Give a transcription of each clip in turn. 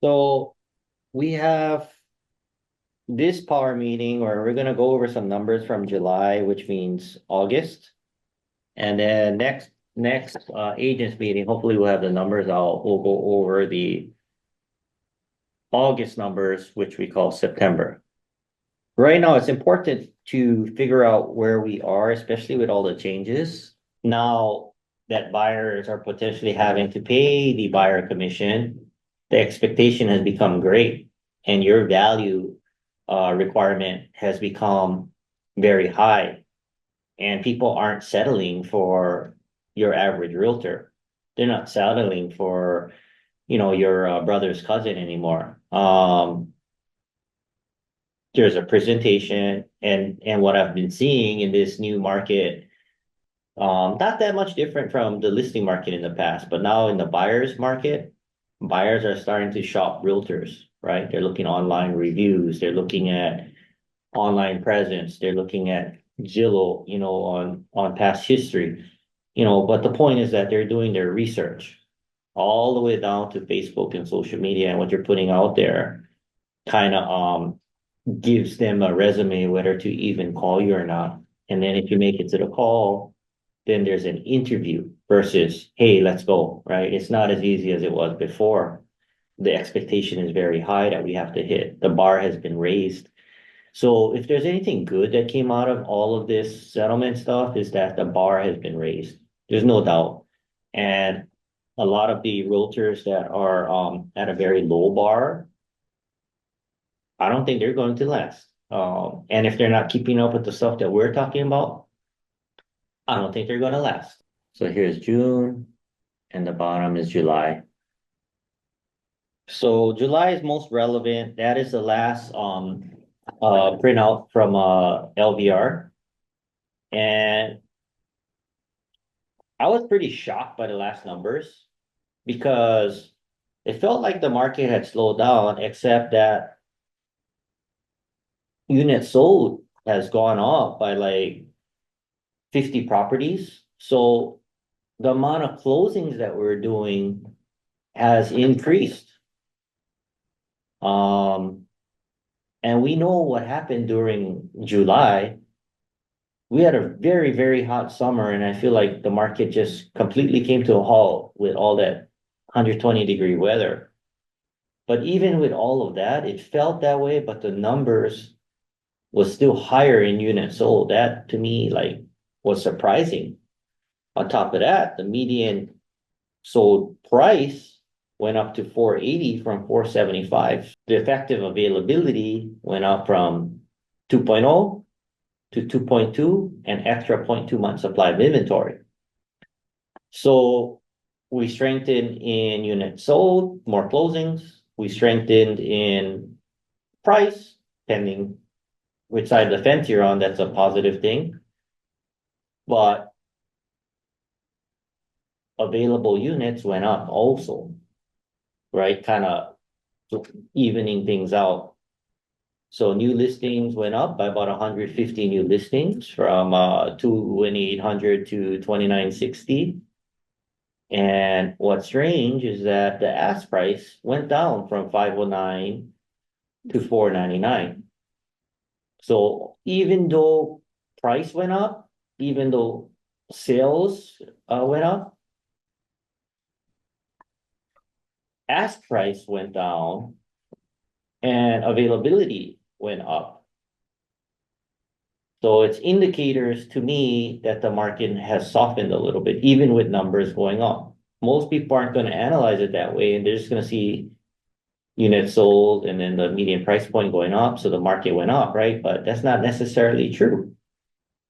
So we have this power meeting where we're gonna go over some numbers from July, which means August. And then next agents meeting, hopefully we'll have the numbers. We'll go over the August numbers, which we call September. Right now, it's important to figure out where we are, especially with all the changes. Now that buyers are potentially having to pay the buyer commission, the expectation has become great, and your value requirement has become very high, and people aren't settling for your average realtor. They're not settling for, your brother's cousin anymore. There's a presentation, and what I've been seeing in this new market, not that much different from the listing market in the past, but now in the buyer's market, buyers are starting to shop realtors, right? They're looking online reviews, they're looking at online presence, they're looking at Zillow, on past history, but the point is that they're doing their research all the way down to Facebook and social media, and what you're putting out there kind of gives them a resume whether to even call you or not. And then if you make it to the call, then there's an interview versus, hey, let's go, right? It's not as easy as it was before. The expectation is very high that we have to hit. The bar has been raised. So if there's anything good that came out of all of this settlement stuff, is that the bar has been raised. There's no doubt. And a lot of the realtors that are at a very low bar, I don't think they're going to last. And if they're not keeping up with the stuff that we're talking about, I don't think they're going to last. So here's June, and the bottom is July. So July is most relevant. That is the last printout from LVR. And I was pretty shocked by the last numbers because it felt like the market had slowed down, except that units sold has gone up by like 50 properties. So the amount of closings that we're doing has increased. Um, and we know what happened during July. We had a very, very hot summer, and I feel like the market just completely came to a halt with all that 120-degree weather. But even with all of that, it felt that way, but the numbers was still higher in units sold. That to me, like, was surprising. On top of that, the median sold price went up to 480 from 475. The effective availability went up from 2.0 to 2.2, an extra zero point 0.2 month supply of inventory. So we strengthened in units sold, more closings. We strengthened in price, pending which side of the fence you're on. That's a positive thing. But available units went up also, right? Kind of evening things out. So new listings went up by about 150 new listings from 2,800 to 2,960. And what's strange is that the ask price went down from 509 to 499. So even though price went up, even though sales went up, ask price went down and availability went up. So it's indicators to me that the market has softened a little bit, even with numbers going up. Most people aren't going to analyze it that way, and they're just going to see units sold and then the median price point going up. So the market went up, right? But that's not necessarily true.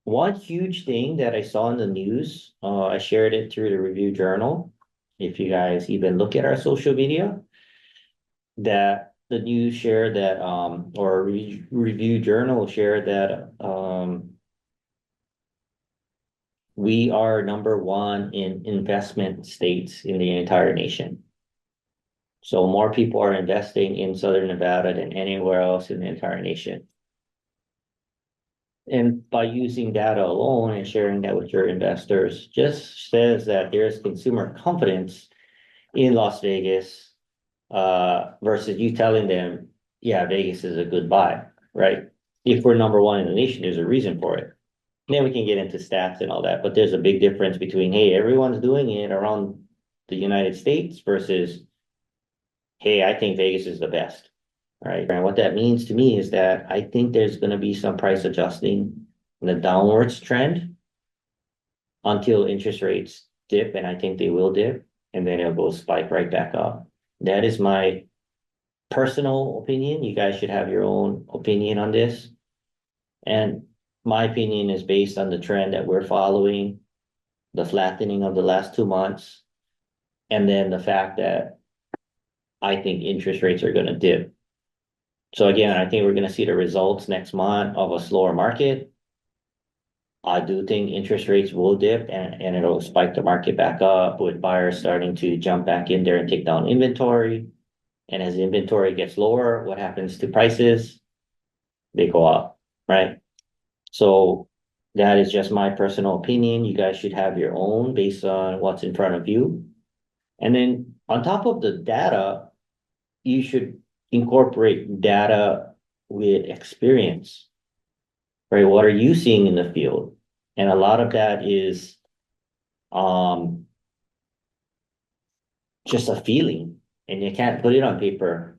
One huge thing that I saw in the news, I shared it through the review journal. If you guys even look at our social media, that the news shared that, or review journal shared that, we are number one in investment states in the entire nation. So more people are investing in Southern Nevada than anywhere else in the entire nation. And by using data alone and sharing that with your investors, just says that there's consumer confidence in Las Vegas, versus you telling them, yeah, Vegas is a good buy, right? If we're number one in the nation, there's a reason for it. Then we can get into stats and all that, but there's a big difference between, hey, everyone's doing it around the United States versus, hey, I think Vegas is the best, right? And what that means to me is that I think there's going to be some price adjusting in the downwards trend until interest rates dip, and I think they will dip, and then it'll go spike right back up. That is my personal opinion. You guys should have your own opinion on this. And my opinion is based on the trend that we're following, the flattening of the last 2 months, and then the fact that I think interest rates are going to dip. So again, I think we're going to see the results next month of a slower market. I do think interest rates will dip and it'll spike the market back up with buyers starting to jump back in there and take down inventory. And as inventory gets lower, what happens to prices? They go up, right? So that is just my personal opinion. You guys should have your own based on what's in front of you. And then on top of the data, you should incorporate data with experience, right? What are you seeing in the field? And a lot of that is um, just a feeling, and you can't put it on paper.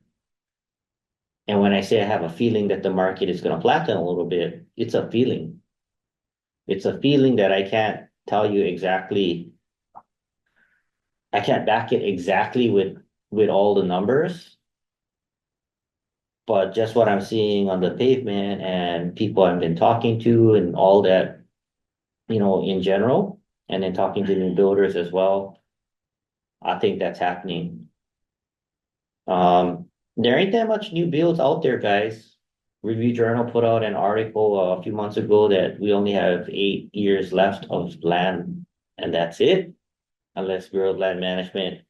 And when I say I have a feeling that the market is going to flatten a little bit, it's a feeling. It's a feeling that I can't tell you exactly. I can't back it exactly with all the numbers, but just what I'm seeing on the pavement and people I've been talking to and all that, in general, and then talking to new builders as well, I think that's happening. There ain't that much new builds out there, guys. Review Journal put out an article a few months ago that we only have 8 years left of land, and that's it, unless Bureau of Land Management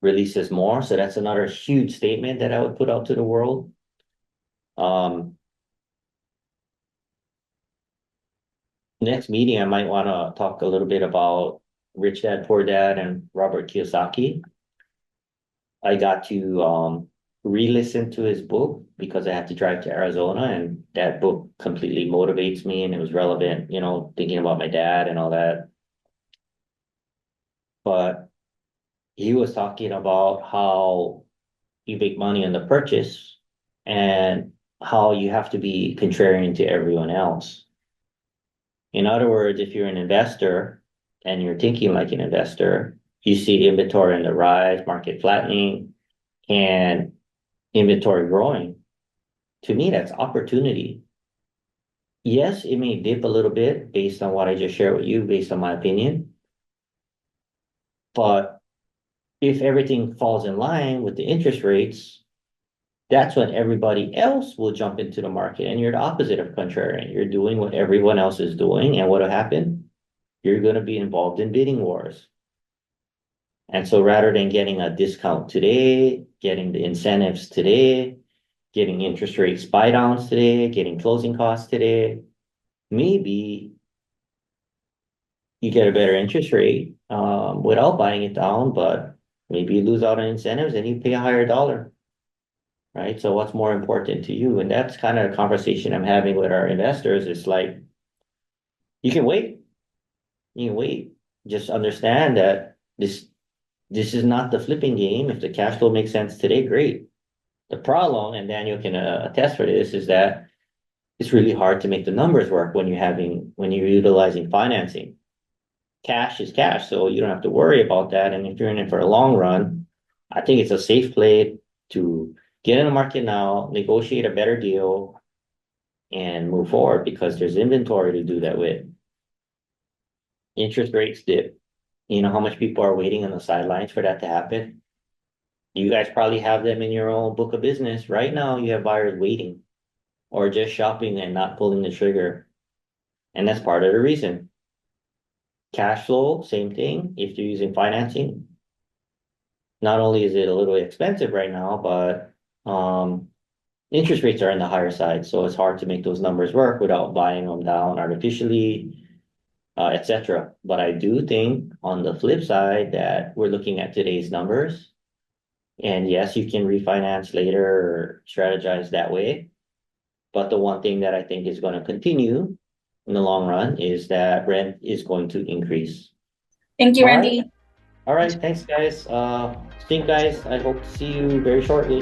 releases more. So that's another huge statement that I would put out to the world. Next meeting, I might want to talk a little bit about Rich Dad Poor Dad and Robert Kiyosaki. I got to re-listen to his book because I had to drive to Arizona, and that book completely motivates me, and it was relevant, thinking about my dad and all that. But he was talking about how you make money on the purchase and how you have to be contrarian to everyone else. In other words, if you're an investor and you're thinking like an investor, you see inventory on the rise, market flattening, and inventory growing. To me, that's opportunity. Yes, it may dip a little bit based on what I just shared with you, based on my opinion. But if everything falls in line with the interest rates, that's when everybody else will jump into the market. And you're the opposite of contrarian. You're doing what everyone else is doing. And what will happen? You're going to be involved in bidding wars. And so rather than getting a discount today, getting the incentives today, getting interest rate buy downs today, getting closing costs today, maybe you get a better interest rate without buying it down, but maybe you lose out on incentives and you pay a higher dollar, right? So what's more important to you? And that's kind of a conversation I'm having with our investors. It's like, you can wait. You can wait. Just understand that this is not the flipping game. If the cash flow makes sense today, great. The problem, and Daniel can attest for this, is that it's really hard to make the numbers work when you're utilizing financing. Cash is cash, so you don't have to worry about that. And if you're in it for a long run, I think it's a safe play to get in the market now, negotiate a better deal, and move forward because there's inventory to do that with. Interest rates dip. You know how much people are waiting on the sidelines for that to happen? You guys probably have them in your own book of business. Right now, you have buyers waiting or just shopping and not pulling the trigger. And that's part of the reason. Cash flow, same thing. If you're using financing, not only is it a little expensive right now, but interest rates are on the higher side. So it's hard to make those numbers work without buying them down artificially, etc. But I do think on the flip side that we're looking at today's numbers And yes, you can refinance later or strategize that way. But the one thing that I think is going to continue in the long run is that rent is going to increase. Thank you, All right. Randy. All right. Thanks, guys. Think, guys. I hope to see you very shortly.